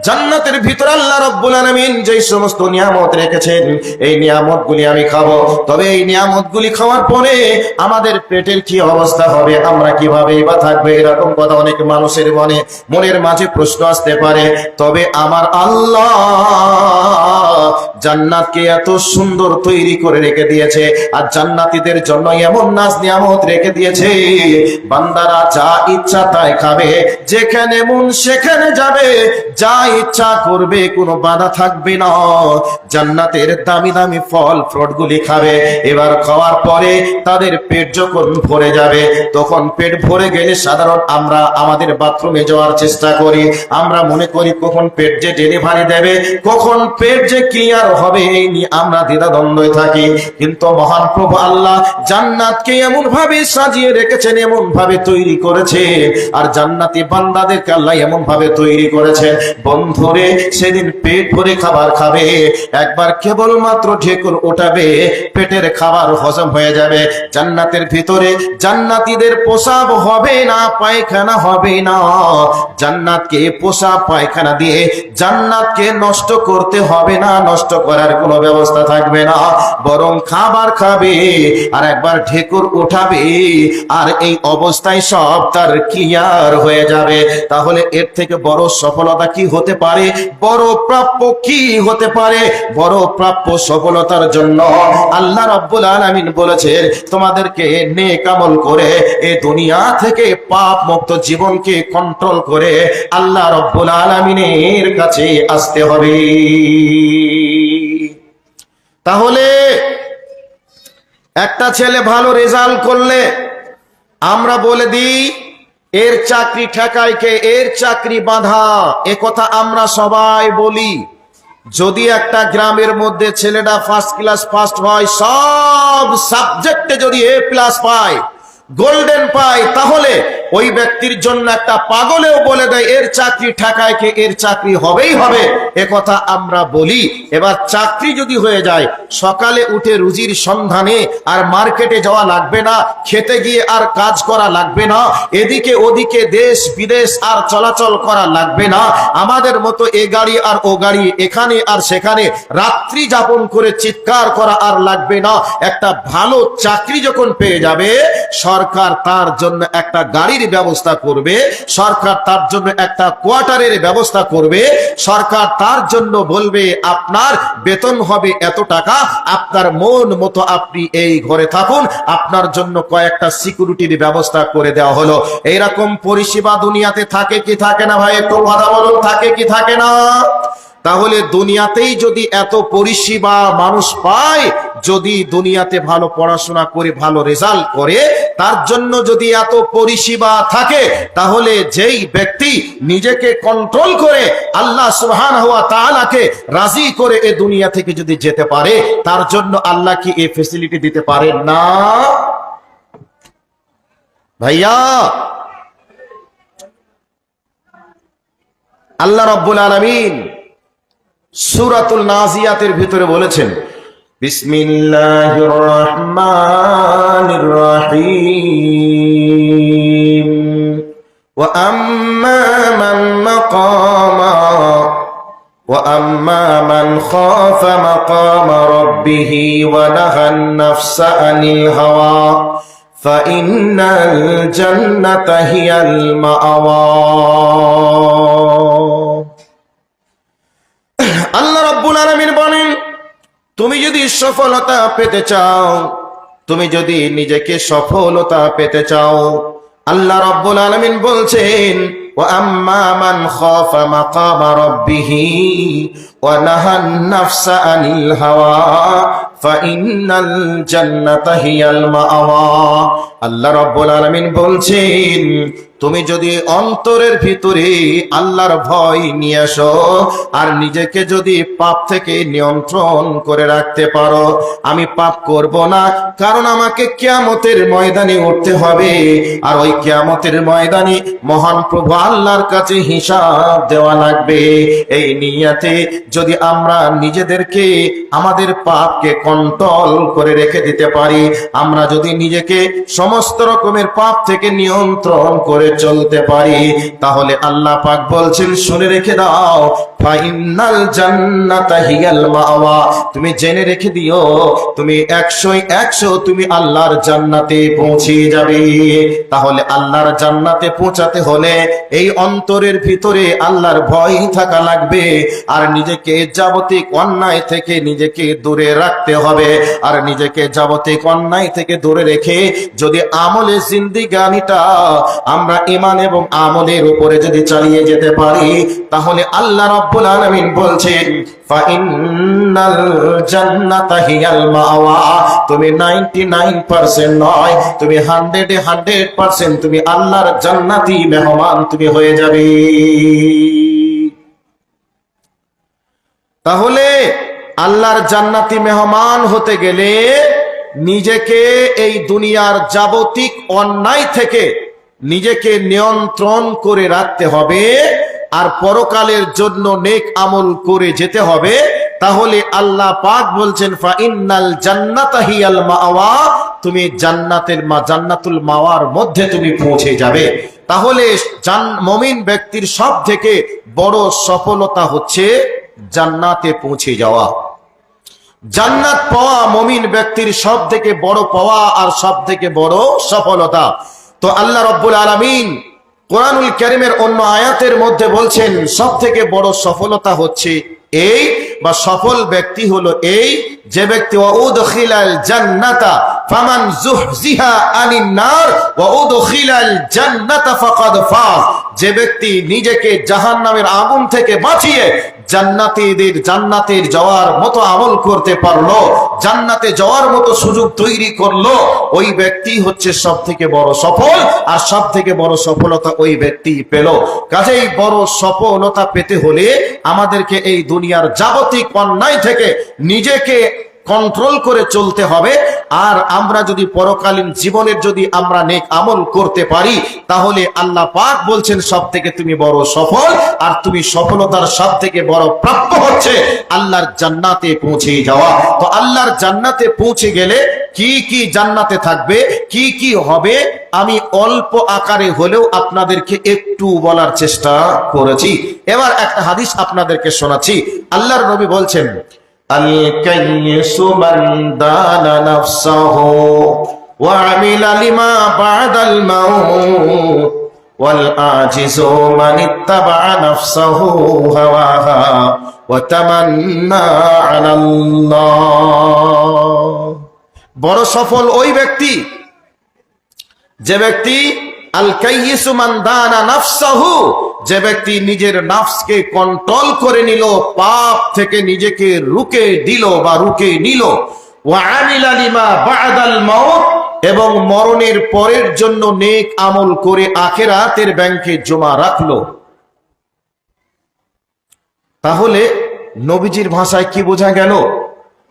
জান্নাতের ভিতরে আল্লাহ রাব্বুল আলামিন যে সমস্ত নিয়ামত রেখেছেন, এই নিয়ামতগুলি আমি খাবো। তবে এই নিয়ামতগুলি খাওয়ার পরে আমাদের পেটের কি অবস্থা হবে, আমরা কিভাবে বা থাকবে, এরকম কথা অনেক মানুষের মনের মাঝে প্রশ্ন আসতে পারে। তবে আমার আল্লাহ জান্নাতকে এত সুন্দর তৈরি করে রেখে দিয়েছে, আর জান্নাতীদের জন্য এমন নাজ নিয়ামত রেখে দিয়েছে, বান্দারা যা ইচ্ছা তাই খাবে, যেখানে মন সেখানে যাবে, যা ইচ্ছা করবে, কোনো বাধা থাকবে না। জান্নাতের দামি দামি ফল ফ্রুট গুলি খাবে। এবার খাওয়ার পরে তাদের পেট যখন ভরে যাবে, তখন পেট ভরে গেলে সাধারণ আমরা আমাদের বাথরুমে যাওয়ার চেষ্টা করি। আমরা মনে করি কখন পেট যে ডেলিভারি দেবে, কখন পেট যে ক্লিয়ার হবে, এই নিয়ে আমরা দ্বিধাদ্বন্দ্বে থাকি। কিন্তু মহান প্রভু আল্লাহ জান্নাতকে এমন ভাবে সাজিয়ে রেখেছেন, এমন ভাবে তৈরি করেছে, আর জান্নাতি বান্দাদেরকে আল্লাহ এমন ভাবে তৈরি করেছে, বন্ধুরে সেদিন পেট ভরে খাবার খাবে, একবার কেবলমাত্র ঢেকুর ওঠাবে, পেটের খাবার হজম হয়ে যাবে। জান্নাতের ভিতরে জান্নাতীদের প্রসাব হবে না, পায়খানা হবে না। জান্নাতকে প্রসাব পায়খানা দিয়ে জান্নাতকে নষ্ট করতে হবে না, নষ্ট করার কোনো ব্যবস্থা থাকবে না, বরং খাবার খাবে আর একবার ঢেকুর উঠাবে, আর এই অবস্থায় সব তার ক্লিয়ার হয়ে যাবে। তাহলে এর থেকে বড় সফলতা কি হতে পারে, বড় প্রাপ্য কি হতে পারে? বড় প্রাপ্য সফলতার জন্য আল্লাহ রাব্বুল আলামিন বলেছেন, তোমাদেরকে নেক আমল করে এই দুনিয়া থেকে পাপ মুক্ত জীবনকে কন্ট্রোল করে আল্লাহ রাব্বুল আলামিনের কাছে আসতে হবে। তাহলে একটা ছেলে ভালো রেজাল্ট করলে আমরা বলে দিই এর চাকরি ঠেকায় কে, এর চাকরি বাঁধা, এ কথা আমরা সবাই বলি। যদি একটা গ্রামের মধ্যে ছেলেটা ফার্স্ট ক্লাস ফার্স্ট হয়, সব সাবজেক্টে যদি এ প্লাস পায়, গোল্ডেন পায়, তাহলে ওই ব্যক্তির জন্য একটা পাগলেও বলে দেয় এর চাকরি ঠেকায় কে, এর চাকরি হবেই হবে, এ কথা আমরা বলি। এবার চাকরি যদি হয়ে যায়, সকালে উঠে রুজির সন্ধানে আর মার্কেটে যাওয়া লাগবে না, খেতে গিয়ে আর কাজ করা লাগবে না, এদিকে ওদিকে দেশ বিদেশ আর চলাচল করা লাগবে না, আমাদের মতো এ গাড়ি আর ও গাড়ি, এখানে আর সেখানে রাত্রি যাপন করে চিৎকার করা আর লাগবে না। একটা ভালো চাকরি যখন পেয়ে যাবে, সরকার তার জন্য একটা গাড়ির ব্যবস্থা করবে, সরকার তার জন্য একটা কোয়ার্টারের ব্যবস্থা করবে, সরকার তার জন্য বলবে আপনার বেতন হবে এত টাকা, আপনার মন মতো আপনি এই ঘরে থাকুন, আপনার জন্য কয়েকটা সিকিউরিটির ব্যবস্থা করে দেওয়া হলো। এইরকম পরিষেবা দুনিয়াতে থাকে কি থাকে না ভাই? একটু কথা বলুন, থাকে কি থাকে না? তাহলে দুনিয়াতেই যদি এত পরিষেবা মানুষ পায়, যদি দুনিয়াতে ভালো পড়াশোনা করে ভালো রেজাল্ট করে, তার জন্য যদি এত পরিষেবা থাকে, তাহলে যেই ব্যক্তি নিজেকে কন্ট্রোল করে আল্লাহ সুবহানাহু ওয়া তাআলাকে রাজি করে এ দুনিয়া থেকে যদি যেতে পারে, তার জন্য আল্লাহ কি এই ফ্যাসিলিটি দিতে পারেন না? ভাইয়া, আল্লাহ রাব্বুল আলামিন সূরাতুল নাজিয়াতের ভিতরে বলেছেন, বিসমিল্লাহির রহমানির রহিম, ওয়া আম্মা মান খাফা মাকামা রাব্বিহি ওয়া নাহান নাফসা আনিল হাওয়া ফাইন্নাল জান্নাতা হিয়াল মাআওয়া। আল্লাহ রাব্বুল আলামিন বলেন, তুমি যদি সফলতা পেতে চাও, তুমি যদি নিজেকে সফলতা পেতে চাও, আল্লাহ রাব্বুল আলামিন বলছেন, ওয়া আম্মা মান খাফা মাকামা রাব্বিহি ওয়া নাহান নাফসা আনিল হাওয়া ফাইন্নাল জান্নাতা হিয়াল মাআওয়া। আল্লাহ রাব্বুল আলামিন বলছেন, তুমি যদি অন্তরের ভিতরে আল্লাহর ভয় নিয়ে আসো আর নিজেকে যদি পাপ থেকে নিয়ন্ত্রণ করে রাখতে পারো, আমি পাপ করব না, কারণ আমাকে কিয়ামতের ময়দানে উঠতে হবে, আর ওই কিয়ামতের ময়দানে মহান প্রভু আল্লাহর কাছে হিসাব দেওয়া লাগবে। এই নিয়তে যদি আমরা নিজেদেরকে আমাদের পাপকে কন্ট্রোল করে রেখে দিতে পারি, আমরা যদি নিজেকে সমস্ত রকমের পাপ থেকে নিয়ন্ত্রণ করে চলতে পারি, তাহলে আল্লাহ পাক বলছেন শুনে রেখে দাও, ফাইনাল জান্নাতা হিয়াল মাওয়া, তুমি জেনে রেখে দিও তুমি 100 তুমি আল্লাহর জান্নাতে পৌঁছে যাবে। তাহলে আল্লাহর জান্নাতে পৌঁছাতে হলে এই অন্তরের ভিতরে আল্লাহর ভয় থাকা লাগবে, আর নিজেকে যাবতীয় অন্যায় থেকে নিজেকে দূরে রাখতে হবে। আর নিজেকে যাবতীয় অন্যায় থেকে দূরে রেখে যদি আমলে জিন্দেগানিটা আমরা ঈমান এবং আমলের উপরে যদি চালিয়ে যেতে পারি, তাহলে আল্লাহ রাব্বুল আলামিন বলছেন ফাইনাল জান্নাতা হিয়াল মাওয়া, তুমি 99% নয়, তুমি 100% তুমি আল্লাহর জান্নাতি মেহমান তুমি হয়ে যাবে। তাহলে আল্লাহর জান্নাতি মেহমান হতে গেলে নিজেকে এই দুনিয়ার যাবতীয় অন্যায় থেকে নিজেকে নিয়ন্ত্রণ করে রাখতে হবে, আর পরকালের জন্য নেক আমল করে যেতে হবে। তাহলে আল্লাহ পাক বলছেন ফাইনাল জান্নাতা হিয়াল মাওয়া, তুমি জান্নাতুল মাওয়ার মধ্যে তুমি পৌঁছে যাবে। তাহলে মুমিন ব্যক্তির সব থেকে বড় সফলতা হচ্ছে জান্নাতে পৌঁছে যাওয়া। জান্নাত পাওয়া মুমিন ব্যক্তির সব থেকে বড় পাওয়া আর সব থেকে বড় সফলতা। তো আল্লাহ রাব্বুল আলামিন কোরআনুল কারীমের অন্য আয়াতের মধ্যে বলছেন সব থেকে বড় সফলতা হচ্ছে এই, বা সফল ব্যক্তি হলো এই যে ব্যক্তি ওয়াউদখিলাল জান্নাতা ফামান যুহজিহা আনিন নার ওয়াউদখিলাল জান্নাতা ফাকাদ ফাজ, যে ব্যক্তি নিজেকে জাহান্নামের আগুন থেকে বাঁচিয়ে জান্নাতে যাওয়ার মতো আমল করতে পারলো, জান্নাতে যাওয়ার মতো সুযোগ তৈরি করলো, ওই ব্যক্তি হচ্ছে সব থেকে বড় সফল। আর সব থেকে বড় সফলতা ওই ব্যক্তি পেল। কাজেই বড় সফলতা পেতে হলে আমাদেরকে এই দুনিয়ার যাবতীয় অন্যায় থেকে নিজেকে কন্ট্রোল করে চলতে হবে। আর আমরা যদি পরকালীন জীবনের যদি আমরা নেক আমল করতে পারি, তাহলে আল্লাহ পাক বলছেন সব থেকে তুমি বড় সফল। আর তুমি সফলতার সব থেকে বড় প্রাপ্য হচ্ছে আল্লাহর জান্নাতে পৌঁছে যাওয়া। তো আল্লাহর জান্নাতে পৌঁছে গেলে কি কি জান্নাতে থাকবে, কি কি হবে, আমি অল্প আকারে হলেও আপনাদেরকে একটু বলার চেষ্টা করেছি। এবার একটা হাদিস আপনাদেরকে শোনাচ্ছি। আল্লাহর নবী বলছেন الكيس من دان نفسه وعمل لما بعد الموت والعاجز من اتبع نفسه هواها وتمنى على الله। বড় সফল ওই ব্যক্তি যে ব্যক্তি আল কাইয়িসু মান দানা নাফসাহু, যে ব্যক্তি নিজের নাফসকে কন্ট্রোল করে নিল, পাপ থেকে নিজেকে রুকে দিল বা রুকে নিল, ওয়া আমিলা লিমা বা'দাল মাউত, এবং মরণের পরের জন্য নেক আমল করে আখিরাতের ব্যাংকে জমা রাখলো। তাহলে নবীজির ভাষায় কি বোঝা গেল?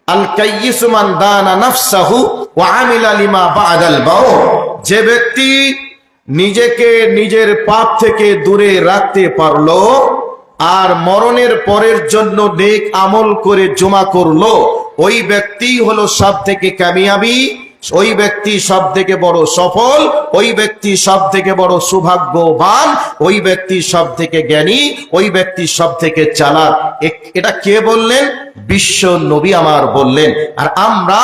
আল কাইয়িসু মান দানা নাফসাহু ওয়া আমিলা লিমা বা'দাল মাউত, যে ব্যক্তি নিজেকে নিজের পাপ থেকে দূরে রাখতে পারলো আর মরণের পরের জন্য নেক আমল করে জমা করলো, ওই ব্যক্তি হলো সব থেকে কামিয়াবি, ওই ব্যক্তি সব থেকে বড় সফল, ওই ব্যক্তি সব থেকে বড় সৌভাগ্যবান, ওই ব্যক্তি সব থেকে জ্ঞানী, ওই ব্যক্তি সব থেকে চালাক। এটা কে বললেন? বিশ্ব নবী আমার বললেন। আর আমরা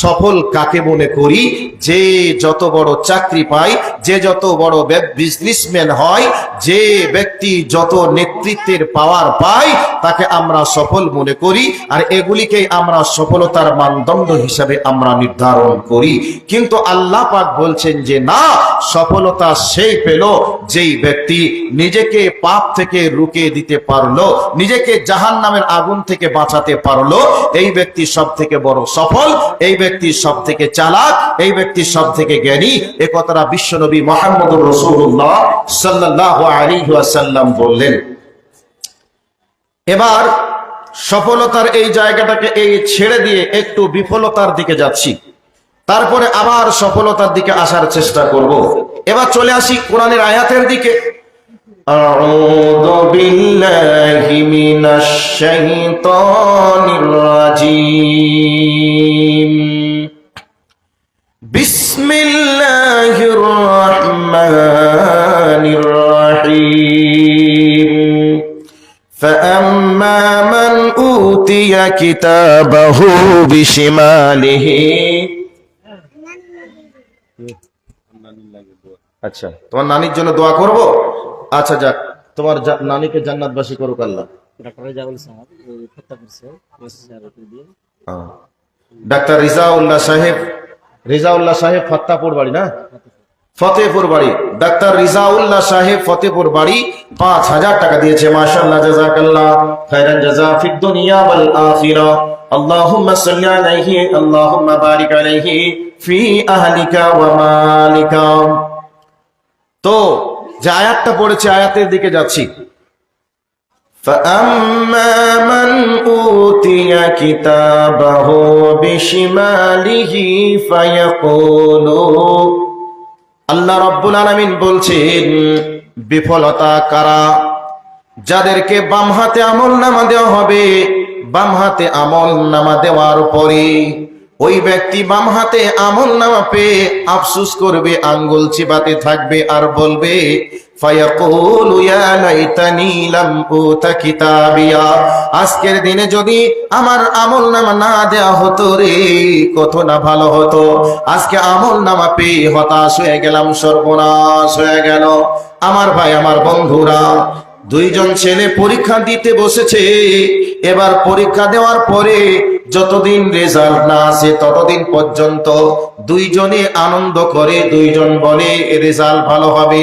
সফল কাকে মনে করি? যে যত বড় চাকরি পায়, যে যত বড় বিজনেসম্যান হয়, যে ব্যক্তি যত নেতৃত্বের পাওয়ার পায়, তাকে আমরা সফল মনে করি। আর এগুলিকেই আমরা সফলতার মানদণ্ড হিসাবে আমরা নির্ধারণ করি। কিন্তু আল্লাহ পাক বলছেন যে না, সফলতা সেই পেল যেই ব্যক্তি নিজেকে পাপ থেকে রুকে দিতে পারলো, নিজেকে জাহান্নামের আগুন থেকে বাঁচাতে পারলো, এই ব্যক্তি সব থেকে বড় সফল, এই ব্যক্তি সব থেকে চালাক, এই ব্যক্তি সব থেকে জ্ঞানী। এ কথাটা বিশ্বনবী মুহাম্মদুর রাসূলুল্লাহ সাল্লাল্লাহু আলাইহি ওয়াসাল্লাম বললেন। এবার সফলতার এই জায়গাটাকে এই ছেড়ে দিয়ে একটু বিফলতার দিকে যাচ্ছি, তারপরে আবার সফলতার দিকে আসার চেষ্টা করব। এবার চলে আসি কোরআনের আয়াতের দিকে। আউযু বিল্লাহি মিনাশ শাইতানির রাজীম। বিসমিল্লাহির রহমানির فأما من أوتي كتابه بشماله আচ্ছা তোমার নানির জন্য দোয়া করব আচ্ছা যাক তোমার নানিকে জান্নাতবাসী করুক আল্লাহ ডাক্তার রিজাউল্লাহ সাহেব ফত্তাপুর বাড়ি না ফতেপুর বাড়ি ডাক্তার রিজাউল্লাহ সাহেব ফতেপুর বাড়ি 5000 টাকা দিয়েছে মাশাআল্লাহ জাযাকাল্লাহ খায়রান জাযা ফিদ দুনিয়া ওয়াল আখিরাহ আল্লাহুম্মা সাল্লি আলাইহি আল্লাহুম্মা বারিক আলাইহি ফি আহলিকা ওয়া মালিকা। তো যে আয়াতটা পড়েছে আয়াতের দিকে যাচ্ছি فَأَمَّا مَنْ أُوتِيَ كِتَابَهُ بِشِمَالِهِ فَيَقُولُ আল্লাহ রাব্বুল আলামিন বলছেন বিফলতা কারা যাদেরকে বাম হাতে আমলনামা দেওয়া হবে বাম হাতে আমলনামা দেওয়ার পরে ওই ব্যক্তি বাম হাতে আমলনামা পেয়ে আফসোস করবে আঙ্গুল চিবাতে থাকবে আর বলবে ফায়াকুলু ইয়া লাইতানি লাম উতা কিতাবিয়া আজকের দিনে যদি আমার আমলনামা না দেওয়া হতো রে কত না ভালো হতো আজকে আমলনামা পেয়ে হতাশ হয়ে গেলাম সর্বনাশ হয়ে গেল। আমার ভাই আমার বন্ধুরা দুইজন ছেলে পরীক্ষা দিতে বসেছে এবার পরীক্ষা দেওয়ার পরে যতদিন রেজাল্ট না আসে ততদিন পর্যন্ত দুইজনে আনন্দ করে দুইজন বলে রেজাল্ট ভালো হবে।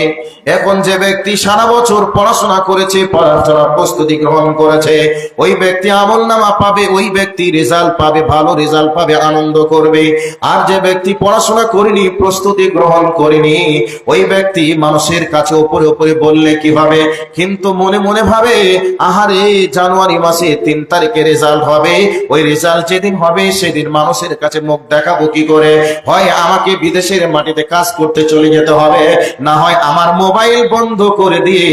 এখন যে ব্যক্তি সারা বছর পড়াশোনা করেছে পড়াশোনার প্রস্তুতি গ্রহণ করেছে ওই ব্যক্তি আমলনামা পাবে ওই ব্যক্তি রেজাল্ট পাবে ভালো রেজাল্ট পাবে আনন্দ করবে। আর যে ব্যক্তি পড়াশোনা করেনি প্রস্তুতি গ্রহণ করেনি ওই ব্যক্তি মানুষের কাছে উপরে উপরে বললে কি হবে কিন্তু মনে মনে ভাবে আহারে জানুয়ারি মাসে 3 তারিখে রেজাল্ট হবে ওই রেজাল্ট যেদিন হবে সেদিন মানুষের কাছে মুখ দেখাবো কি করে হয় আমাকে বিদেশের মাটিতে কাজ করতে চলে যেতে হবে না হয় আমার মোবাইল বন্ধ করে দিয়ে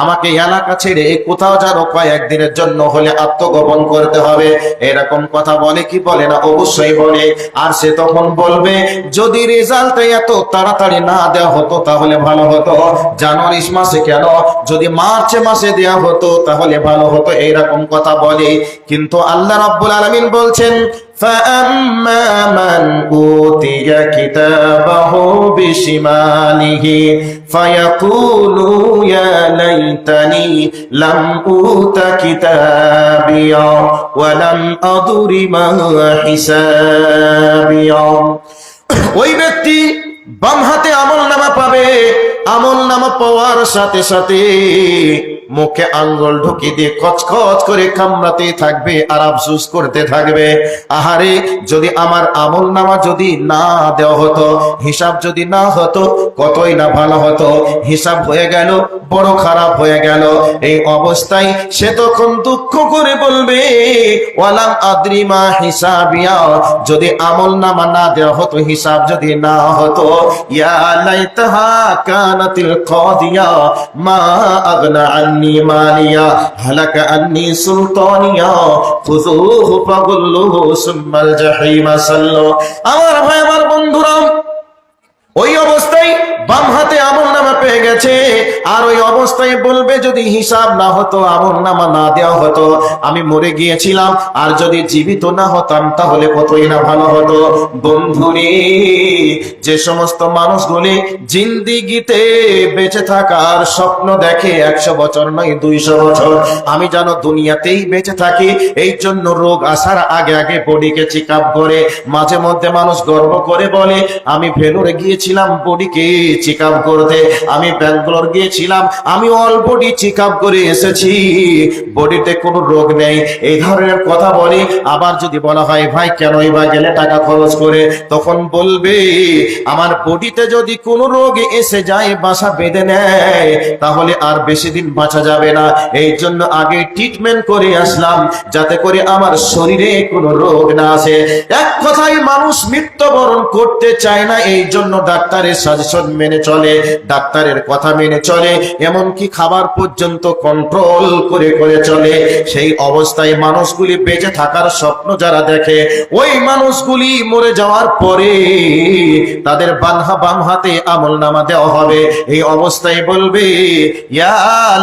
আমাকে এলাকা ছেড়ে কোথাও যেন কয়েকদিনের জন্য হলে আত্মগোপন করতে হবে। এরকম কথা বলে কি বলে না অবশ্যই বলে। আর সে তখন বলবে যদি রেজাল্ট এত তাড়াতাড়ি না দেওয়া হতো তাহলে ভালো হতো জানুয়ারি মাসে কেন যদি মার্চ মাসে দেওয়া হতো তাহলে ভালো হতো এইরকম কথা বলে। কিন্তু আল্লাহ রাব্বুল আলামিন বলছেন فَأَمَّا مَنْ أُوتِيَ كِتَابَهُ بِشِمَالِهِ فَيَقُولُ يَا لَيْتَنِي لَمْ أُوتَ كِتَابِيَهْ وَلَمْ أَدْرِ مَا حِسَابِيَهْ ওই ব্যক্তি বাম হাতে আমলনামা পাবে আমলনামা পাওয়ার সাথে সাথে মুখে আঙ্গুল ঢুকিয়ে দিয়ে কচকচ করে কামড়াতে থাকবে আর আফসোস করতে থাকবে আহারে যদি আমার আমলনামা যদি না দেওয়া হতো হিসাব যদি না হতো কতই না ভালো হতো হিসাব হয়ে গেল বড় খারাপ হয়ে গেল। এই অবস্থায় সে তখন দুঃখ করে বলবে ওয়ালাম আদ্রি মা হিসাবিয়া যদি আমলনামা না দেওয়া হতো হিসাব যদি না হতো ইয়া লাইতাহা কানাতিল কাদিয়া মা আগনা আন্নি মালিয়া হালাকা আন্নি সুলতানিয়া খুযুহু ফাগুল্লুহু সুম্মাল জাহিমা সাল্লু। আমার ভাই আমার বন্ধুরা ওই অবস্থায় বাম হাতে আমলনামা পেয়ে গেছে আর ওই অবস্থায় বলবে যদি হিসাব না হতো আমলনামা না দেওয়া হতো আমি মরে গিয়েছিলাম আর যদি জীবিত না হতাম তাহলে কতই না ভালো হতো। বন্ধুরে যে সমস্ত মানুষগুলি জিন্দিগিতে বেঁচে থাকার স্বপ্ন দেখে 100 বছর নয় 200 বছর আমি যেন দুনিয়াতেই বেঁচে থাকি এই জন্য রোগ আসার আগে আগে বডিকে চেক আপ করে মাঝে মধ্যে মানুষ গর্ব করে বলে আমি ভেলোরে গিয়েছিলাম বডিকে চেক আপ করতে আমি ব্যাঙ্গালোর গিয়েছিলাম আমি অল বডি চেক আপ করে এসেছি বডিতে কোনো রোগ নেই এই ধরনের কথা বলে। আবার যদি বলা হয় ভাই কেনই বা গেলে টাকা খরচ করে তখন বলবে আমার বডিতে যদি কোনো রোগ এসে যায় বাসা বেঁধে নেয় তাহলে আর বেশি দিন বাঁচা যাবে না এই জন্য আগে ট্রিটমেন্ট করে আসলাম যাতে করে আমার শরীরে কোনো রোগ না আসে। এক কথায় মানুষ মৃত্যুবরণ করতে চায় না এই জন্য ডাক্তারের সাজেশন মেনে চলে ডাক্তারের কথা মেনে চলে এমনকি খাবার পর্যন্ত কন্ট্রোল করে করে চলে। সেই অবস্থায় মানুষগুলি বেঁচে থাকার স্বপ্ন যারা দেখে ওই মানুষগুলি মরে যাওয়ার পরে তাদের বাম হাতে আমলনামা দেওয়া হবে এই অবস্থায় বলবে ইয়া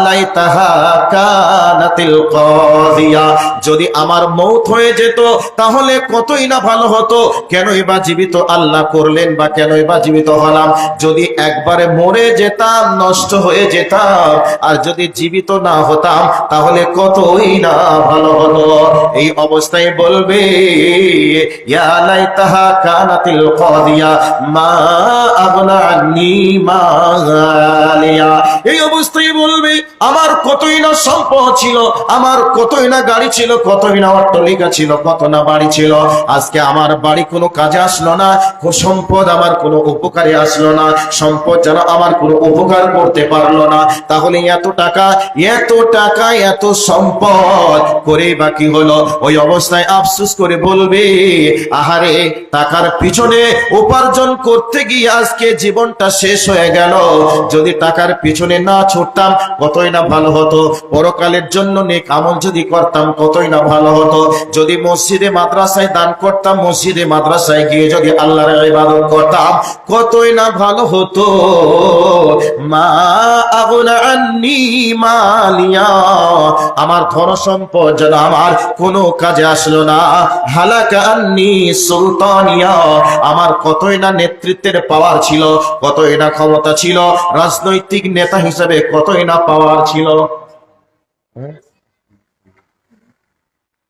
লাইতাহা কানাত কানাতিল কাদিয়া, যদি আমার মৌত হয়ে যেত তাহলে কতই না ভালো হতো। কেনই বা জীবিত আল্লাহ করলেন, বা কেনই বা জীবিত হলাম? যদি একবারে মরে যেতাম, নষ্ট হয়ে যেতাম, আর যদি জীবিত না হতাম তাহলে কতই না ভালো হতো। এই অবস্থায় বলবে ইয়া লাইতাহা কানাতিল কাদিয়া মা আগনা আন্নী মালিয়া। এই অবস্থায় বলবে আমার কতই না সম্পদ ছিল, আমার কতই না গাড়ি ছিল, কতই না অট্টালিকা ছিল, কত না বাড়ি ছিল, আজকে আমার বাড়ি কোনো কাজে আসলো না, সম্পদ আমার কোনো উপকারে আসলো না, সম্পদ যেন আমার কোনো উপকার করতে পারলো না। তাহলে এত টাকা এত সম্পদ করে বাকি হলো? ওই অবস্থায় আফসোস করে বলবে আহারে, টাকার পিছনে উপার্জন করতে গিয়ে আজকে জীবনটা শেষ হয়ে গেল। যদি টাকার পিছনে না ছুটতাম কতই না ভালো হতো। পরকালের জন্য নেক আমল যদি করতাম কতই না ভালো হতো। যদি মসজিদে মাদ্রাসায় দান করতাম, মসজিদে মাদ্রাসায় গিয়ে যদি আল্লাহর ইবাদত করতাম কতই না ভালো হতো। মা আগনা আন্নী মালিয়া, আমার ধন সম্পদ যেন আমার কোনো কাজে আসলো না। হালাকা আন্নী সুলতানিয়া, আমার কতই না নেতৃত্বের পাওয়ার ছিল, কতই না ক্ষমতা ছিল, রাজনৈতিক নেতা হিসেবে কতই না পাওয়ার ছিল।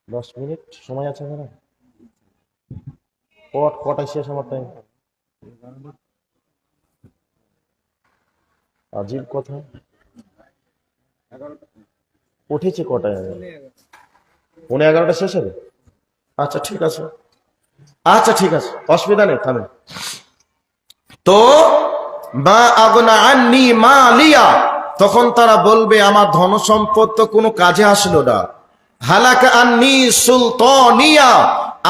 10 মিনিট সময় আছে না? কটায় শেষ আমার টাইম? আজীব কথা, উঠেছে কটায়? 11:15 শেষ হবে। আচ্ছা ঠিক আছে, আচ্ছা ঠিক আছে, অসুবিধা নেই, থামেন। তো মা আগনা আন্নী মালিয়া, তখন তারা বলবে আমার ধন সম্পদ তো কোনো কাজে আসলো না। হালাকা আন্নী সুলতানিয়া,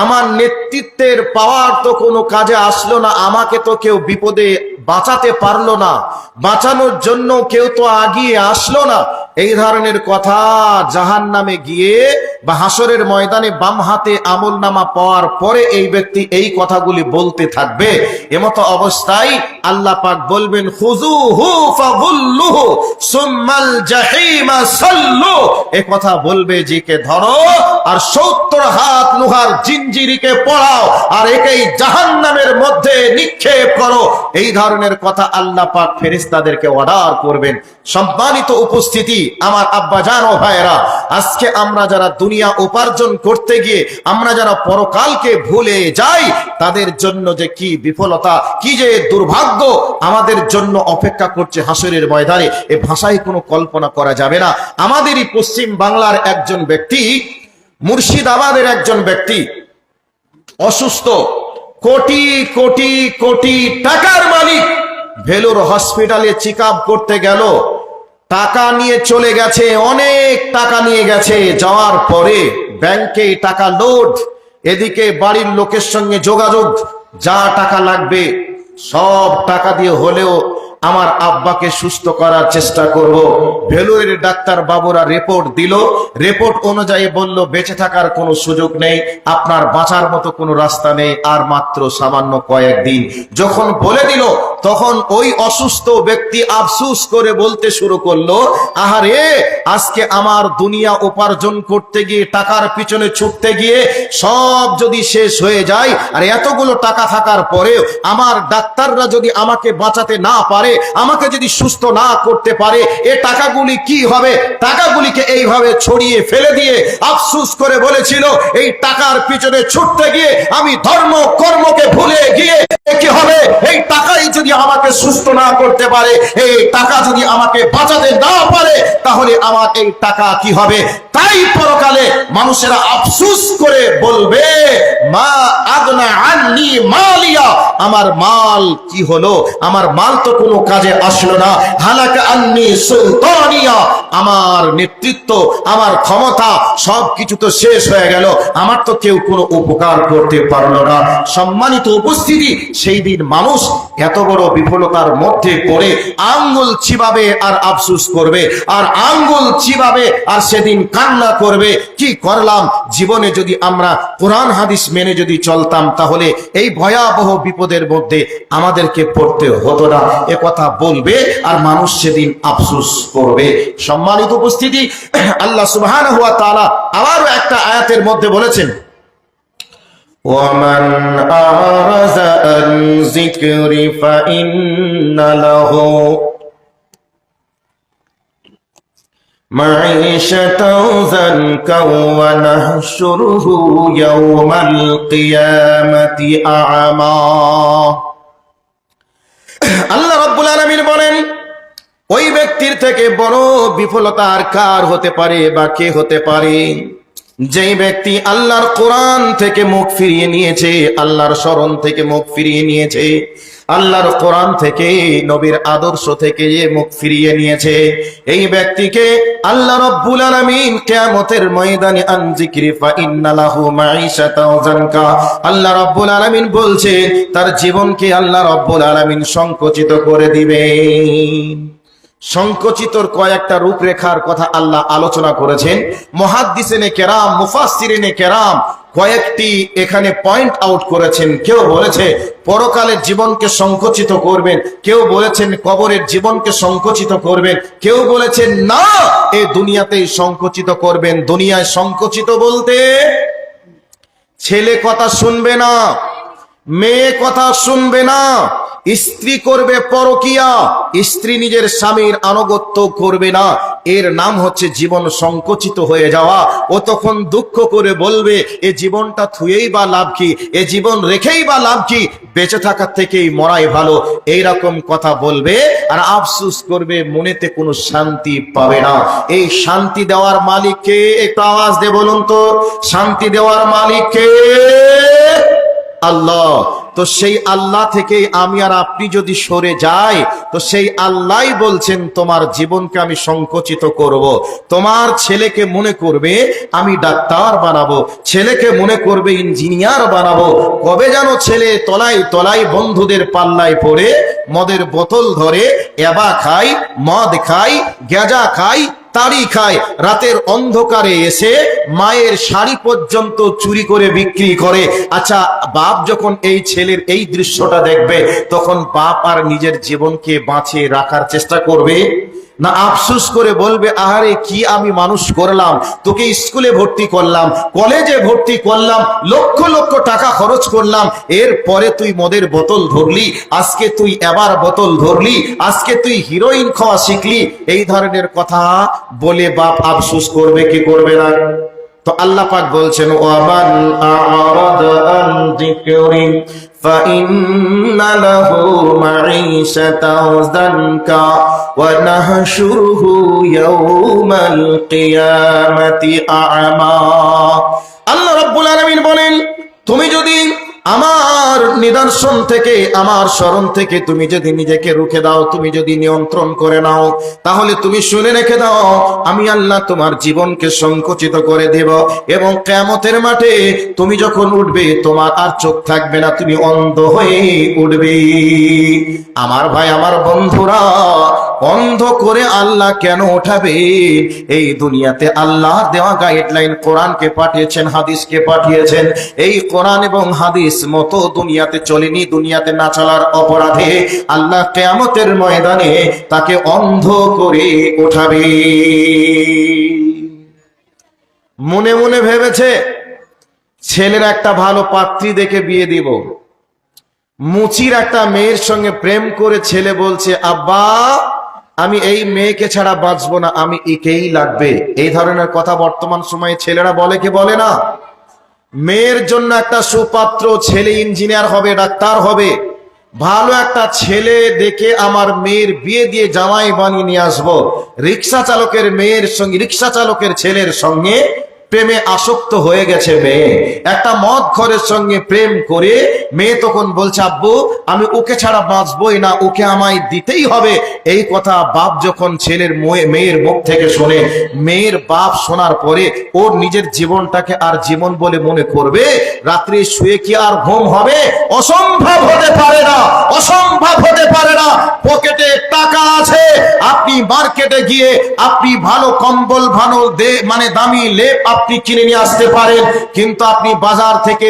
আমার নেতৃত্বের পাওয়ার তো কোনো কাজে আসলো না, আমাকে তো কেউ বিপদে বাঁচাতে পারলো না, বাঁচানোর জন্য কেউ তো আগিয়ে আসলো না। এই ধরনের কথা জাহান্নামে গিয়ে বা হাসরের ময়দানে বাম হাতে আমলনামা পাওয়ার পরে এই ব্যক্তি এই কথাগুলি বলতে থাকবে। এমতো অবস্থায় আল্লাহ পাক বলবেন খুযুহু ফাগুল্লুহু সুম্মাল জাহিমা সাল্লু, এই কথা বলবে জিকে ধরো আর 70 হাত লোহার জিঞ্জিরিকে পড়াও আর একেই জাহান্নামের মধ্যে নিক্ষেপ করো। এই ধরনের কথা আল্লাহ পাক ফেরেশতাদেরকে অর্ডার করবেন। সম্মানিত উপস্থিতি, আমার আব্বাজান ও ভাইয়েরা, আজকে আমরা যারা দুনিয়া উপার্জন করতে গিয়ে আমরা যারা পরকালকে ভুলে যাই, তাদের জন্য যে কি বিফলতা, কি যে দুর্ভাগ্য আমাদের জন্য অপেক্ষা করছে হাসরের ময়দানে, এ ভাষায় কোনো কল্পনা করা যাবে না। আমাদেরই পশ্চিম বাংলার একজন ব্যক্তি, মুর্শিদাবাদের একজন ব্যক্তি অসুস্থ, কোটি কোটি কোটি টাকার মালিক, ভেলোর হসপিটালে চেক আপ করতে গেল, টাকা নিয়ে চলে গেছে, অনেক টাকা নিয়ে গেছে। যাওয়ার পরে ব্যাংকে টাকা লোড, এদিকে বাড়ির লোকের সঙ্গে যোগাযোগ, যা টাকা লাগবে সব টাকা দিয়ে হলেও আমার আব্বাকে সুস্থ করার চেষ্টা করব। ভেলোরের ডাক্তার বাবুরা রিপোর্ট দিল, রিপোর্ট অনুযায়ী বলল বেঁচে থাকার কোনো সুযোগ নেই, আপনার বাঁচার মতো কোনো রাস্তা নেই, আর মাত্র সামান্য কয়েকদিন। যখন বলে দিল তখন ওই অসুস্থ ব্যক্তি আফসোস করে বলতে শুরু করলো, আহারে, আজকে আমার দুনিয়া উপার্জন করতে গিয়ে, টাকার পিছনে ছুটতে গিয়ে সব যদি শেষ হয়ে যায়, আর এতগুলো টাকা থাকার পরেও আমার ডাক্তাররা যদি আমাকে বাঁচাতে না পারে, আমাকে যদি সুস্থ না করতে পারে, এ টাকাগুলি কি হবে? টাকাগুলিকে এইভাবে ছড়িয়ে ফেলে দিয়ে আফসোস করে বলেছিল, এই টাকার পিছনে ছুটতে গিয়ে আমি ধর্ম কর্মকে ভুলে গিয়ে কি হবে? এই টাকাই যদি আমাকে সুস্থ না করতে পারে, এই টাকা যদি আমাকে বাঁচাতে না পারে, তাহলে আমার এই টাকা কি হবে? তাই পরকালে মানুষেরা আফসোস করে বলবে, মা আগনা আন্নী মালিয়া, আমার মাল কি হলো? আমার মাল তো কোনো কাজে আসলো না। হালাকা আন্নী সুলতানিয়া, আমার নেতৃত্ব, আমার ক্ষমতা সবকিছু তো শেষ হয়ে গেল, আমার তো কেউ কোনো উপকার করতে পারলো না। সম্মানিত উপস্থিতি, সেই দিন মানুষ এত বড় বিফলতার মধ্যে পড়ে আঙ্গুল চিবাবে আর আফসোস করবে, আর আঙ্গুল চিবাবে আর সেদিন কান্না কান্না করবে, কি করলাম জীবনে। যদি আমরা কোরআন হাদিস মেনে যদি চলতাম তাহলে এই ভয়াবহ বিপদের মধ্যে আমাদেরকে পড়তে হতো না, এ কথা বলবে আর মানুষ সেদিন আফসোস করবে। সম্মানিত উপস্থিতি, আল্লাহ সুবহানাহু ওয়া তাআলা আবারও একটা আয়াতের মধ্যে বলেছেন, وَمَنْ أَعْرَضَ عَنْ ذِكْرِي فَإِنَّ لَهُ مَعِيشَةً ضَنكًا وَنَحْشُرُهُ يَوْمَ الْقِيَامَةِ أَعْمَى। আল্লাহ রাব্বুল আলামিন বলেন, ওই ব্যক্তির থেকে বড় বিফলতা আর কার হতে পারে বা কে হতে পারে, যেই ব্যক্তি আল্লাহর কোরআন থেকে মুখ ফিরিয়ে নিয়েছে, আল্লাহর স্মরণ থেকে মুখ ফিরিয়ে নিয়েছে, আল্লাহর কোরআন থেকে, নবীর আদর্শ থেকে মুখ ফিরিয়ে নিয়েছে, এই ব্যক্তিকে আল্লাহ রাব্বুল আলামিন কিয়ামতের ময়দানে আন যিকরি ফা ইন্না লাহু মাঈশাতাও যানকা, আল্লাহ রাব্বুল আলামিন বলছে তার জীবনকে আল্লাহ রাব্বুল আলামিন সংকুচিত করে দিবেন। সংকুচিতর কয়েকটা রূপরেখার কথা আল্লাহ আলোচনা করেছেন। মুহাদ্দিসিনে কেরাম, মুফাসসিরিনে কেরাম কয়েকটি এখানে পয়েন্ট আউট করেছেন। কেউ বলেছে পরকালের জীবনকে সংকুচিত করবেন, কেউ বলেছেন কবরের জীবনকে সংকুচিত করবেন, কেউ বলেছেন না এই দুনিয়াতেই সংকুচিত করবেন। দুনিয়ায় সংকুচিত বলতে ছেলে কথা শুনবে না, মেয়ে কথা শুনবে না, স্ত্রী করবে পরকিয়া, স্ত্রী নিজের স্বামীর আনুগত্য করবে না, এর নাম হচ্ছে জীবন সংকুচিত হয়ে যাওয়া। ও তখন দুঃখ করে বলবে এ জীবনটা থুয়েই বা লাভ কি, এ জীবন রেখেই বা লাভ কি, বেঁচে থাকার থেকেই মরাই ভালো, এইরকম কথা বলবে আর আফসোস করবে, মনেতে কোনো শান্তি পাবে না। এই শান্তি দেওয়ার মালিক কে? একটু আওয়াজ দিয়ে বলুন তো, শান্তি দেওয়ার মালিক কে? আল্লাহ। তো সেই আল্লাহ থেকে আমি আর আপনি যদি সরে যাই, তো সেই আল্লাহই বলছেন তোমার জীবনকে আমি সংকুচিত করব। তোমার ছেলেকে মনে করবে আমি ডাক্তার বানাবো, ছেলেকে মনে করবে ইঞ্জিনিয়ার বানাবো। কবে যেন ছেলে তলায় তলায় বন্ধুদের পাল্লায় পড়ে মদের বোতল ধরে, এবা খাই, মদ খাই, গেজা খাই, তাড়ি খায়, রাতের অন্ধকারে এসে মায়ের শাড়ি পর্যন্ত চুরি করে বিক্রি করে। আচ্ছা, বাপ যখন এই ছেলের এই দৃশ্যটা দেখবে, তখন বাপ আর নিজের জীবনকে বাঁচিয়ে রাখার চেষ্টা করবে না আফসোস করে বলবে আহারে কি আমি মানুষ করলাম, তোকে স্কুলে ভর্তি করলাম, কলেজে ভর্তি করলাম, লক্ষ লক্ষ টাকা খরচ করলাম, এরপরে তুই মদের বোতল ধরলি, আজকে তুই এবার বোতল ধরলি, আজকে তুই হিরোইন খাওয়া শিখলি, এই ধরনের কথা বলে বাপ আফসোস করবে কি করবে না? তো আল্লাহ পাক বলছেন ওয়ামান আ'রাদা আন যিকরি ফাইন্না লাহু মাঈশাতাও যানকা ওয়া নাহশুরুহু ইয়াওমাল কিয়ামাতি আ'মা। আল্লাহ রাব্বুল আলামিন বলেন, তুমি যদি আমার নিদর্শন থেকে, আমার স্মরণ থেকে তুমি যদি নিজেকে রুখে দাও, তুমি যদি নিয়ন্ত্রণ করে নাও, তাহলে তুমি শুনে রেখে দাও আমি আল্লাহ তোমার জীবনকে সংকুচিত করে দেব, এবং কিয়ামতের মাঠে তুমি যখন উঠবে তোমার আর চোখ থাকবে না, তুমি অন্ধ হয়ে উঠবে। আমার ভাই, আমার বন্ধুরা, অন্ধ করে আল্লাহ কেন ওঠাবে? এই দুনিয়াতে আল্লাহ দেওয়া গাইডলাইন, কোরআনকে পাঠিয়েছেন, হাদিসকে পাঠিয়েছেন। এই কোরআন এবং হাদিস মতো দুনিয়াতে চলেনি, দুনিয়াতে না চলার অপরাধে আল্লাহ কিয়ামতের ময়দানে তাকে অন্ধ করে ওঠাবে। মনে মনে ভেবেছে ছেলের একটা ভালো পাত্রী দেখে বিয়ে দিব, মুচির একটা মেয়ের সঙ্গে প্রেম করে ছেলে বলছে আব্বা আমি এই মেয়েকে ছাড়া বাঁচবো না, আমি একেই লাগবে। এই ধরনের কথা বর্তমান সময়ে ছেলেরা বলে কি বলে না? মেয়ের জন্য একটা সুপাত্র, ছেলে ইঞ্জিনিয়ার হবে, ডাক্তার হবে, ভালো একটা ছেলে দেখে আমার মেয়ের বিয়ে দিয়ে জামাই বানিয়ে নিয়ে আসবো। রিক্সা চালকের মেয়ের সঙ্গে, রিক্সা চালকের ছেলের সঙ্গে প্রেমে আসক্ত হয়ে গেছে মেয়ে, একটা মদ ঘরের সঙ্গে প্রেম করে মেয়ে তখন বলছে আব্বু আমি ওকে ছাড়া বাঁচবই না, ওকে আমায় দিতেই হবে। এই কথা বাপ যখন ছেলের মেয়ের মুখ থেকে শোনে, মেয়ের বাপ শোনার পরে ওর নিজের জীবনটাকে আর জীবন বলে মনে করবে, রাত্রে শুয়ে কি আর ঘুম হবে? অসম্ভব হতে পারে না, অসম্ভব হতে পারে না। পকেটে টাকা আছে, আপনি মার্কেটে গিয়ে আপনি ভালো কম্বল, ভালো দামি লেপ আপনি কিনে নিয়ে আসতে পারেন, কিন্তু আপনি বাজার থেকে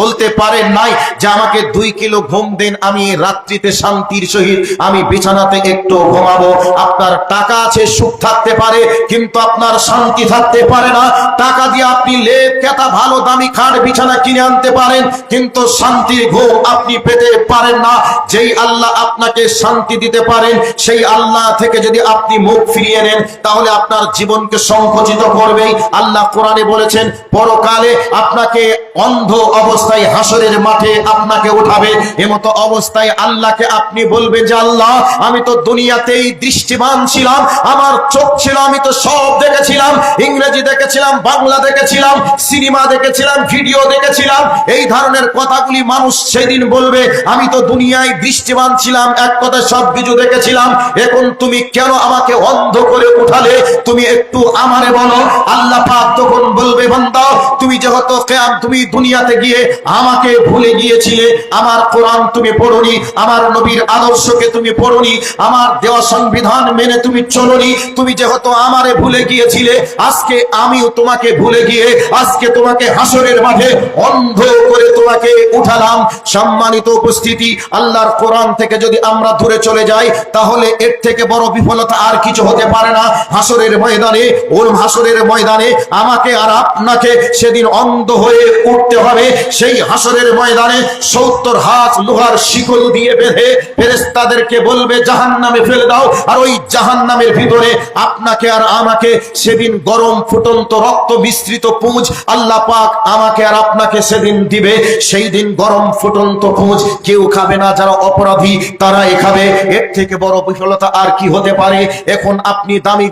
বলতে পারেন নাই যে আমাকে 2 কিলো ঘুম দেন, আমি রাত্রিতে শান্তির সহিত আমি বিছানাতে একটু ঘুমাবো। আপনার টাকা আছে, সুখ থাকতে পারে, কিন্তু আপনার শান্তি থাকতে পারে না। টাকা দিয়ে আপনি লেপ কেতা ভালো দামি খাট বিছানা কিনে আনতে পারেন, কিন্তু শান্তির ঘুম আপনি পেতে পারেন না। যেই আল্লাহ আপনাকে শান্তি দিতে পারেন, সেই আল্লাহ থেকে যদি আপনি মুখ ফিরিয়ে নেন, তাহলে আপনার জীবনকে সংকুচিত করবেই। আল্লাহ কোরআনে বলেছেন পরকালে আপনাকে অন্ধ অবস্থায় হাসরের মাঠে আপনাকে উঠাবে। এমতো অবস্থায় আল্লাহকে আপনি বলবেন যে আল্লাহ আমি তো দুনিয়াতেই দৃষ্টিমান ছিলাম, আমার চোখ ছিল, আমি তো সব দেখেছিলাম, ইংরেজি দেখেছিলাম, বাংলা দেখেছিলাম, সিনেমা দেখেছিলাম, ভিডিও দেখেছিলাম। এই ধরনের কথাগুলি মানুষ সেদিন বলবে আমি তো দুনিয়ায় দৃষ্টিমান ছিলাম, এক কথা সব কিছু দেখেছিলাম, এখন তুমি কেন আমাকে অন্ধ করে উঠালে? তুমি একটু আমারে বলো। আল্লাহ পাক তখন বলবে বান্দা তুমি যেহেতু তুমি দুনিয়াতে গিয়ে আমাকে ভুলে গিয়েছিলে, আমার কোরআন তুমি পড়োনি, আমার নবীর আদর্শকে তুমি পড়োনি, আমার দেওয়া সংবিধান মেনে তুমি চলোনি, তুমি যেহেতু আমারে ভুলে গিয়েছিলে, আজকে আমিও তোমাকে ভুলে গিয়ে আজকে তোমাকে হাসরের মাঠে অন্ধ করে তোমাকে উঠালাম। সম্মানিত উপস্থিতি, আল্লাহর কোরআন থেকে যদি আমরা দূরে চলে যাই, তাহলে এর থেকে বড় বিফলতা আর কিছু হতে পারে না। হাসরের ময়দানে, ওর হাসরের ময়দানে আমাকে আর আপনাকে সেদিন অন্ধ হয়ে উঠতে হবে। সেই হাসরের ময়দানে 70 হাত লোহার শিকল দিয়ে বেঁধে ফেরেশতাদেরকে বলবে জাহান্নামে ফেলে দাও, আর ওই জাহান্নামের ভিতরে আপনাকে আর আমাকে সেদিন গরম ফুটন্ত রক্ত মিশ্রিত পুঁজ আল্লাহ পাক আমাকে আর আপনাকে সেদিন দিবে। সেই দিন গরম ফুটন্ত পুঁজ কেউ খাবে না, যারা অপরাধী তারাই খাবে। এর থেকে বড় বিফলতা আর কি হতে পারে? এখন আপনি দামি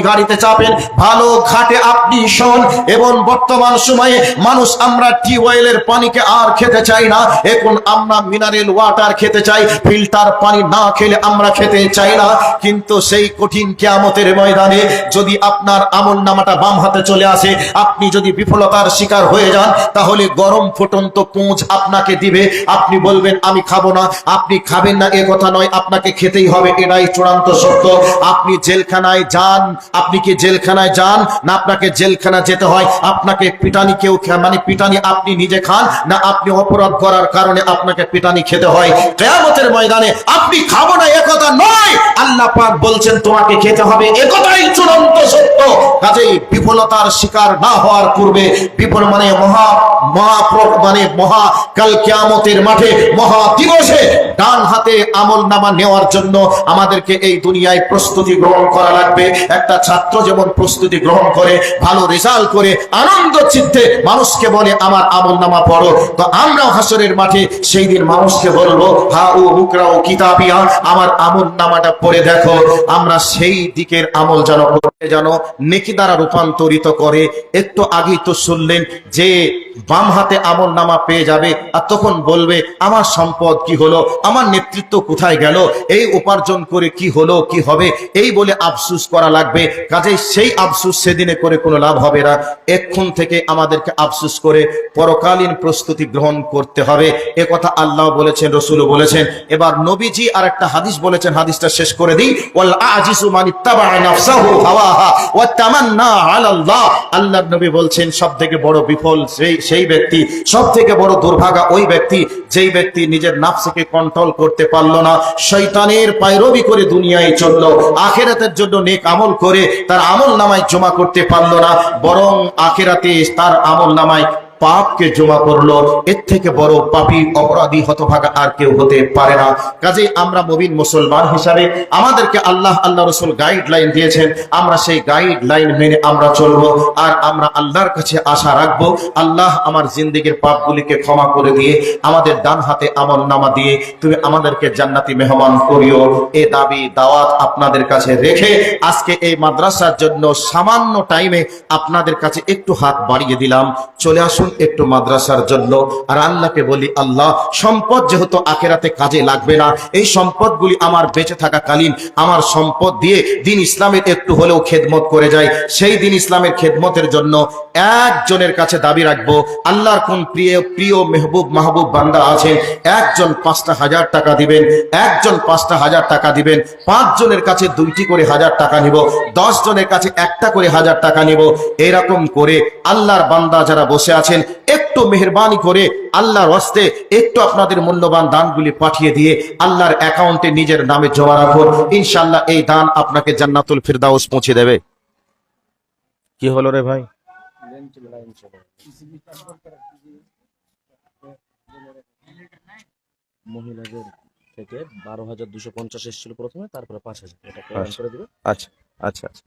গাড়িতে চাপেন, ভালো ঘাটে আপনি শোন, এবং বর্তমান সময়ে মানুষ আমরা টিউবওয়েলের পানিকে আর খেতে চাই না, এখন আমরা মিনারেল ওয়াটার খেতে চাই, ফিল্টার পানি না খেলে আমরা খেতে চাই না। কিন্তু সেই কঠিন কিয়ামতের ময়দানে যদি আপনার আমলনামাটা বাম হাতে চলে আসে, আপনি যদি বিফলতার শিকার হয়ে যান, তাহলে গরম ফুটন্ত পুঁজ আপনাকে দিবে, আপনি বলবেন আমি খাবো না। আপনি খাবেন না এ কথা নয়, আপনাকে খেতেই হবে, এটাই চূড়ান্ত সত্য। আপনি জেলখানায় যান, আপনি কি জেলখানায় যান না আপনাকে জেলখানা যেতে হয়? আপনাকে পিটানি কেউ পিটানি আপনি নিজে খান না আপনি অপরাধ করার কারণে আপনাকে পিটানি খেতে হয়? কিয়ামতের ময়দানে আপনি খাবো না এ কথা নয়, আল্লাহ পাক বলছেন তোমাকে খেতে হবে, এ কথাই চূড়ান্ত সত্য। কাজেই বিফলতার শিকার না হওয়ার পূর্বে বিফল মহা কাল কিয়ামতের মাঠে মহা দিবসে ডান হাতে আমলনামা নেওয়ার জন্য আমাদেরকে এই দুনিয়ায় প্রস্তুতি গ্রহণ করা লাগবে। একটা ছাত্র যেমন প্রস্তুতি গ্রহণ করে, ভালো রেজাল্ট করে আনন্দ চিত্তে মানুষকে বলে আমার আমলনামা পড়ো, তো আমরাও হাসরের মাঠে সেই দিন মানুষকে বলবো হা ও বুকরাও কিতাবিয়া, আমার আমলনামাটা পড়ে দেখো। আমরা সেই দিকের আমল যেন নেকি দ্বারা রূপান্তরিত করে। একটু আগেই তো শুনলেন যে বাম হাতে আমলনামা পেয়ে যাবে, আর তখন বলবে আমার সম্পদ কি হলো, আমার নেতৃত্ব কোথায় গেল, এই উপার্জন করে কি হলো কি হবে, এই বলে আফসুস করা লাগবে। কাজেই সেই আফসুস সেদিনে করে কোনো লাভ হবে না। এখন থেকে আমাদেরকে আফসুস করে পরকালীন প্রস্তুতি গ্রহণ করতে হবে। এ কথা আল্লাহ বলেছেন, রসুল বলেছেন। এবার নবীজি আর একটা হাদিস বলেছেন, হাদিসটা শেষ করে দিই। ওয়াল আজিসু মান ইত্তাবা নাফসাহু হাওয়াহা ওয়া তামান্না আলাল্লাহ। আল্লাহর নবী বলছেন সবথেকে বড় বিফল সেই ব্যক্তি, সবথেকে বড় দুর্ভাগা ওই ব্যক্তি যেই ব্যক্তি নিজের নাফসকে কন্ট্রোল করতে পারলো না, শয়তানের পায়রবি করে দুনিয়ায় চললো, আখিরাতের জন্য নেক আমল করে তার আমল নামায় জমা করতে পারলো না, বরং আখিরাতে তার আমল নামায় পাপকে জমা করলো, এর থেকে বড় পাপী অপরাধী হতভাগা আর কেউ হতে পারে না। কাজেই আমরা মুমিন মুসলমান হিসাবে আমাদেরকে আল্লাহ রসুল গাইডলাইন দিয়েছেন, আমরা সেই গাইডলাইন মেনে আমরা চলবো। আর আমরা আল্লাহর কাছে আশা রাখবো, আল্লাহ আমার জিন্দেগির পাপগুলিকে ক্ষমা করে দিয়ে আমাদের ডান হাতে আমলনামা দিয়ে তুমি আমাদেরকে জান্নাতি মেহমান করিও। এ দাবি দাওয়াত আপনাদের কাছে রেখে আজকে এই মাদ্রাসার জন্য সামান্য টাইমে আপনাদের কাছে একটু হাত বাড়িয়ে দিলাম। চলে আসুন একটু মাদ্রাসার জন্য। আর আল্লাহকে বলি, আল্লাহ সম্পদ যেহেতু আখেরাতে কাজে লাগবে না, এই সম্পদগুলি আমার বেঁচে থাকাকালীন আমার সম্পদ দিয়ে দিন ইসলামের একটু হলেও খেদমত করে যায়। সেই দিন ইসলামের খেদমতের জন্য একজনের কাছে দাবি রাখবো, আল্লাহর কোন প্রিয় প্রিয় মেহবুব মাহবুব বান্দা আছেন, একজন 5,000 টাকা দিবেন, একজন 5,000 টাকা দিবেন, 5 জনের কাছে 2টি করে 1000 টাকা নিব, 10 জনের কাছে 1টা করে 1000 টাকা নিব। এরকম করে আল্লাহর বান্দা যারা বসে আছেন, একটু মেহেরবানি করে আল্লাহর ওয়াস্তে একটু আপনাদের মূল্যবান দানগুলি পাঠিয়ে দিয়ে আল্লাহর অ্যাকাউন্টে নিজের নামে জমা রাখুন। ইনশাআল্লাহ এই দান আপনাকে জান্নাতুল ফিরদাউস পৌঁছে দেবে। কি হলো রে ভাই? মহিলাদের থেকে 12,250 এসেছিল প্রথমে, তারপরে 5,000 এটা করে দিবে। আচ্ছা আচ্ছা আচ্ছা।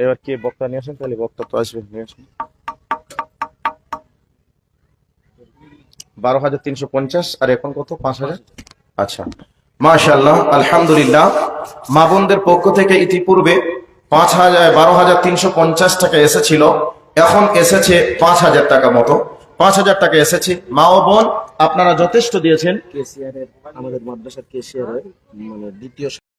এবার কে বক্তা নিয়ে আসেন? তাহলে বক্তা তো আসবে, নিয়ে আসুন। 12,350 আর এখন কত? 5,000। আচ্ছা, মাশাআল্লাহ, আলহামদুলিল্লাহ। মা বোনদের পক্ষ থেকে ইতিপূর্বে 12,350 টাকা এসেছিল, এখন এসেছে 5,000 টাকা মতো। 5,000 টাকা এসেছে। মা ও বোন আপনারা যথেষ্ট দিয়েছেন। কেসিআরের, আমাদের মাদ্রাসার কেসিআরের মানে দ্বিতীয়